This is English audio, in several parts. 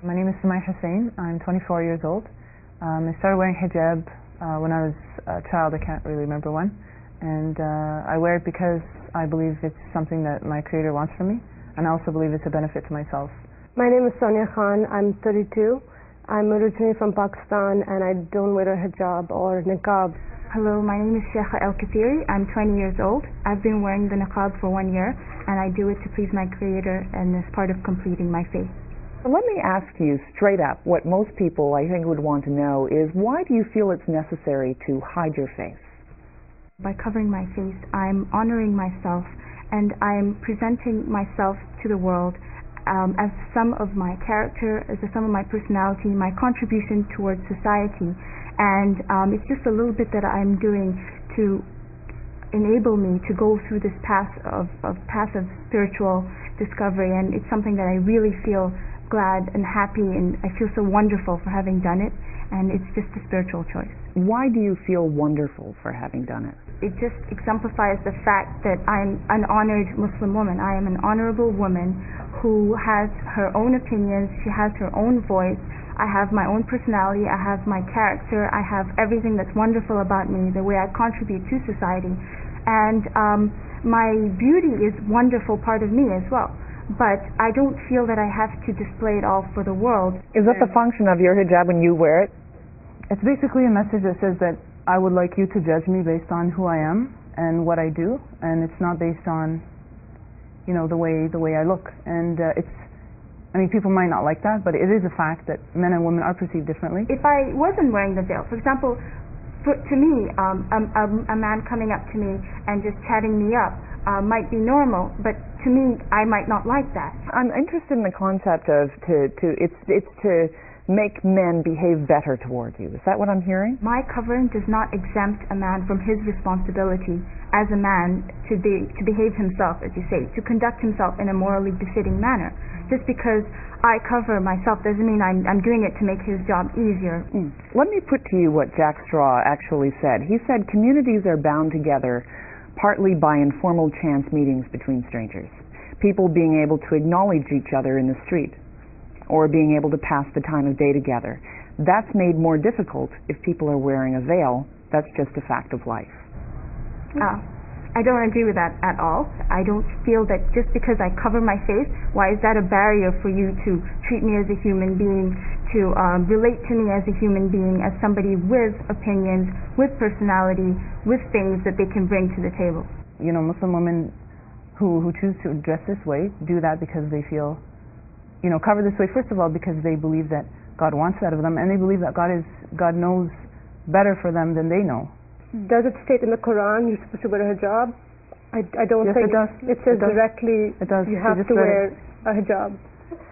My name is Sumay Hussain. I'm 24 years old. I started wearing hijab when I was a child. I can't really remember when. And I wear it because I believe it's something that my Creator wants from me, and I also believe it's a benefit to myself. My name is Sonia Khan. I'm 32. I'm originally from Pakistan, and I don't wear a hijab or niqab. Hello, my name is Sheikha El Kathiri. I'm 20 years old. I've been wearing the niqab for 1 year, and I do it to please my Creator and as part of completing my faith. Let me ask you straight up, what most people I think would want to know is, why do you feel it's necessary to hide your face? By covering my face, I'm honoring myself, and I'm presenting myself to the world as some of my character, as some of my personality, my contribution towards society. And it's just a little bit that I'm doing to enable me to go through this path of spiritual discovery, and it's something that I really feel glad and happy, and I feel so wonderful for having done it, and it's just a spiritual choice. Why do you feel wonderful for having done it? It just exemplifies the fact that I'm an honored Muslim woman. I am an honorable woman who has her own opinions, she has her own voice. I have my own personality, I have my character, I have everything that's wonderful about me, the way I contribute to society. And my beauty is a wonderful part of me as well. But I don't feel that I have to display it all for the world. Is that the function of your hijab when you wear it? It's basically a message that says that I would like you to judge me based on who I am and what I do, and it's not based on, you know, the way I look. And people might not like that, but it is a fact that men and women are perceived differently. If I wasn't wearing the veil, for example, to me, a man coming up to me and just chatting me up might be normal, but to me, I might not like that. I'm interested in the concept of it's to make men behave better towards you. Is that what I'm hearing? My covering does not exempt a man from his responsibility as a man to behave himself, as you say, to conduct himself in a morally befitting manner. Just because I cover myself doesn't mean I'm doing it to make his job easier. Let me put to you what Jack Straw actually said. He said communities are bound together partly by informal chance meetings between strangers, people being able to acknowledge each other in the street, or being able to pass the time of day together. That's made more difficult if people are wearing a veil. That's just a fact of life. I don't agree with that at all. I don't feel that just because I cover my face, why is that a barrier for you to treat me as a human being, to relate to me as a human being, as somebody with opinions, with personality, with things that they can bring to the table. You know, Muslim women who choose to dress this way do that because they feel, you know, cover this way, first of all, because they believe that God wants that of them, and they believe that God knows better for them than they know. Does it state in the Quran you're supposed to wear a hijab? I don't yes, think it does. It says directly you have to wear a hijab.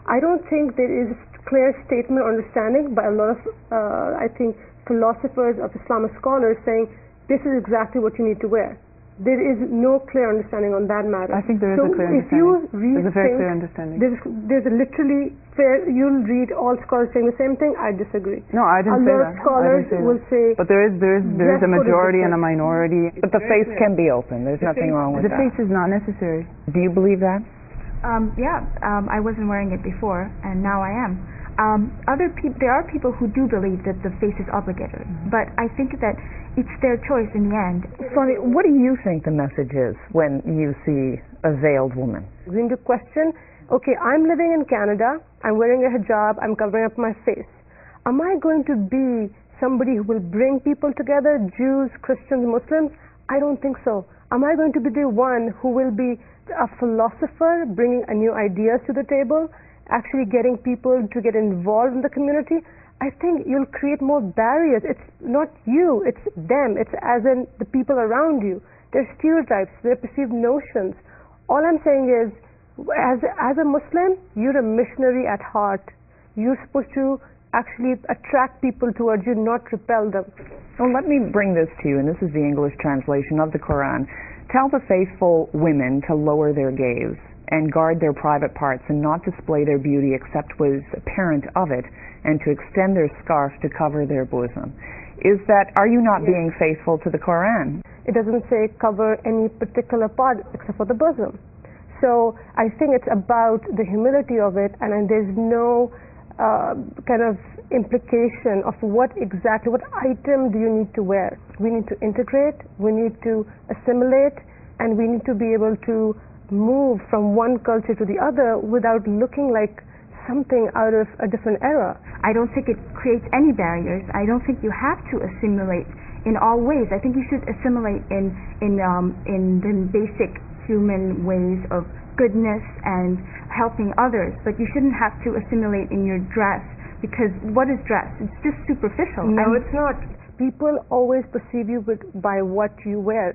I don't think there is a clear statement or understanding by a lot of, I think, philosophers of Islamic scholars saying this is exactly what you need to wear. There is no clear understanding on that matter. I think there is a clear understanding. If you read there's a very clear understanding. There's a literally fair. You'll read all scholars saying the same thing. I disagree. No, I didn't say that. A lot of scholars will say. But there is a majority and a minority. But the face can be open. There's nothing wrong with that. The face is not necessary. Do you believe that? I wasn't wearing it before, and now I am. There are people who do believe that the face is obligatory, but I think that it's their choice in the end. Sonia, what do you think the message is when you see a veiled woman? Going to question, okay, I'm living in Canada, I'm wearing a hijab, I'm covering up my face. Am I going to be somebody who will bring people together, Jews, Christians, Muslims? I don't think so. Am I going to be the one who will be a philosopher, bringing new ideas to the table, actually getting people to get involved in the community? I think you'll create more barriers. It's not you, it's them. It's as in the people around you. Their stereotypes, their perceived notions. All I'm saying is, as a Muslim, you're a missionary at heart. You're supposed to actually attract people towards you, not repel them. Well, let me bring this to you, and this is the English translation of the Quran. Tell the faithful women to lower their gaze and guard their private parts and not display their beauty except what is apparent of it, and to extend their scarf to cover their bosom. Are you not being faithful to the Quran? It doesn't say cover any particular part except for the bosom. So I think it's about the humility of it, and there's no kind of implication of what item do you need to wear. We need to integrate, we need to assimilate, and we need to be able to move from one culture to the other without looking like something out of a different era. I don't think it creates any barriers. I don't think you have to assimilate in all ways. I think you should assimilate in the basic human ways of goodness and helping others, but you shouldn't have to assimilate in your dress, because what is dress? It's just superficial. No, it's not. People always perceive you by what you wear.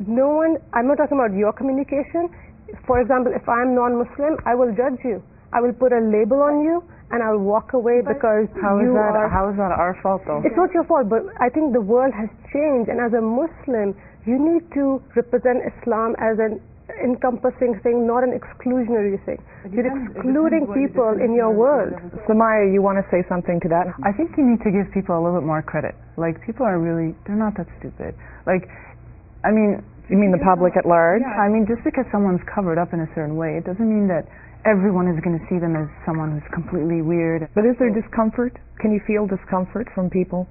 No one, I'm not talking about your communication. For example, if I'm non-Muslim, I will judge you. I will put a label on you and I'll walk away because how is that our fault though? It's not your fault, but I think the world has changed, and as a Muslim, you need to represent Islam as an encompassing thing, not an exclusionary thing. You're excluding people in your world. Samaya, you want to say something to that? I think you need to give people a little bit more credit. Like, people are really, they're not that stupid. Like, I mean... You mean the public at large? Yeah, I mean, just because someone's covered up in a certain way, it doesn't mean that everyone is going to see them as someone who's completely weird. But is there discomfort? Can you feel discomfort from people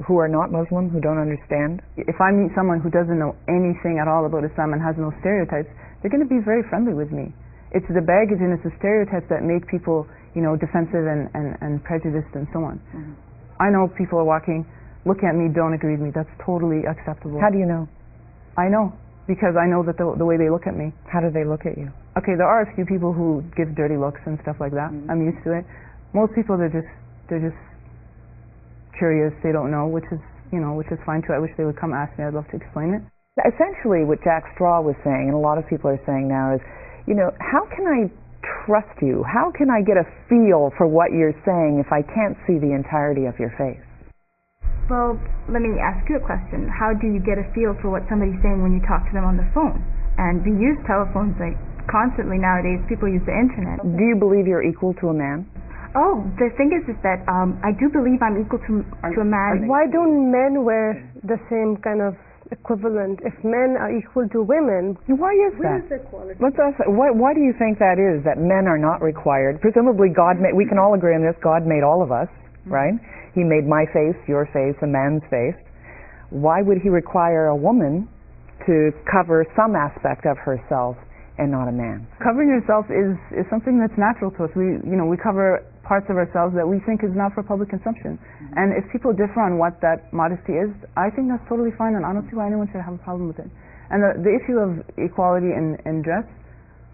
who are not Muslim, who don't understand? If I meet someone who doesn't know anything at all about Islam and has no stereotypes, they're going to be very friendly with me. It's the baggage and it's the stereotypes that make people, defensive and prejudiced and so on. Mm-hmm. I know people are walking, looking at me, don't agree with me. That's totally acceptable. How do you know? I know, because I know that the way they look at me. How do they look at you? Okay, there are a few people who give dirty looks and stuff like that. Mm-hmm. I'm used to it. Most people, they're just curious. They don't know, which is fine too. I wish they would come ask me. I'd love to explain it. Essentially, what Jack Straw was saying, and a lot of people are saying now, is, how can I trust you? How can I get a feel for what you're saying if I can't see the entirety of your face? Well, let me ask you a question. How do you get a feel for what somebody's saying when you talk to them on the phone? And we use telephones like constantly nowadays. People use the internet. Do you believe you're equal to a man? Oh, the thing is that I do believe I'm equal to a man. Why don't men wear the same kind of equivalent? If men are equal to women, why is that? Where is equality? Let's ask, why do you think that is, that men are not required? Presumably we can all agree on this, God made all of us, right? He made my face, your face, a man's face. Why would he require a woman to cover some aspect of herself and not a man? Covering yourself is something that's natural to us. We cover parts of ourselves that we think is not for public consumption. Mm-hmm. And if people differ on what that modesty is, I think that's totally fine, and I don't see why anyone should have a problem with it. And the issue of equality in dress,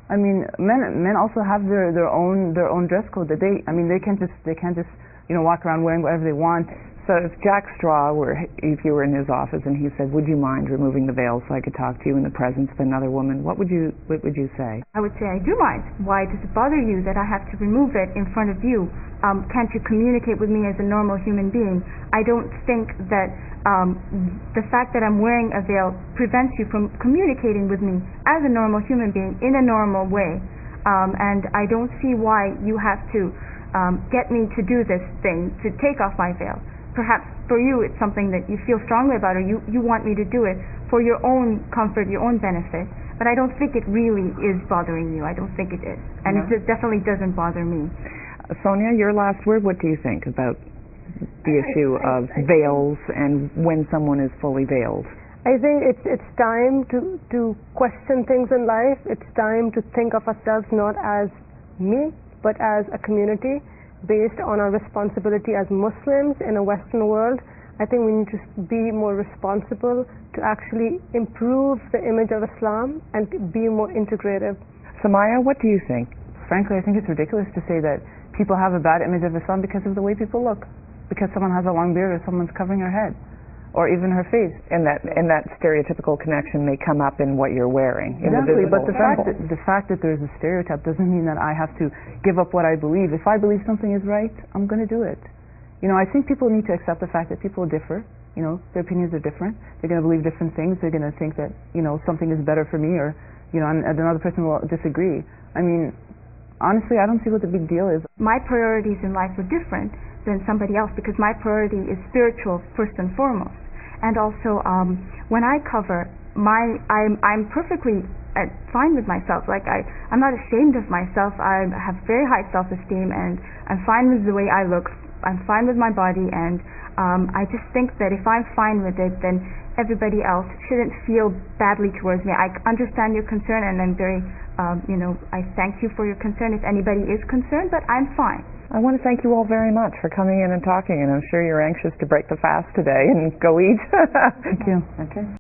I mean, men also have their own dress code that they can't just walk around wearing whatever they want. So if Jack Straw if you were in his office and he said, "Would you mind removing the veil so I could talk to you in the presence of another woman?" what would you say? I would say, I do mind. Why does it bother you that I have to remove it in front of you? Can't you communicate with me as a normal human being? I don't think that the fact that I'm wearing a veil prevents you from communicating with me as a normal human being in a normal way. And I don't see why you have to get me to do this thing, to take off my veil. Perhaps for you it's something that you feel strongly about, or you want me to do it for your own comfort, your own benefit. But I don't think it really is bothering you. I don't think it is. And it definitely doesn't bother me. Sonia, your last word. What do you think about the issue of veils and when someone is fully veiled? I think it's time to question things in life. It's time to think of ourselves not as me, but as a community based on our responsibility as Muslims in a Western world. I think we need to be more responsible to actually improve the image of Islam and be more integrative. Samaya, what do you think? Frankly, I think it's ridiculous to say that people have a bad image of Islam because of the way people look, because someone has a long beard or someone's covering her head or even her face. And that stereotypical connection may come up in what you're wearing. Exactly, but the fact that there's a stereotype doesn't mean that I have to give up what I believe. If I believe something is right, I'm going to do it. I think people need to accept the fact that people differ. Their opinions are different. They're going to believe different things. They're going to think that, something is better for me, or, and another person will disagree. I mean, honestly, I don't see what the big deal is. My priorities in life are different than somebody else because my priority is spiritual first and foremost. And also, when I cover, I'm perfectly fine with myself. Like I'm not ashamed of myself. I have very high self-esteem, and I'm fine with the way I look. I'm fine with my body, and I just think that if I'm fine with it, then everybody else shouldn't feel badly towards me. I understand your concern, and I'm very, I thank you for your concern if anybody is concerned, but I'm fine. I want to thank you all very much for coming in and talking, and I'm sure you're anxious to break the fast today and go eat. Thank you. Okay.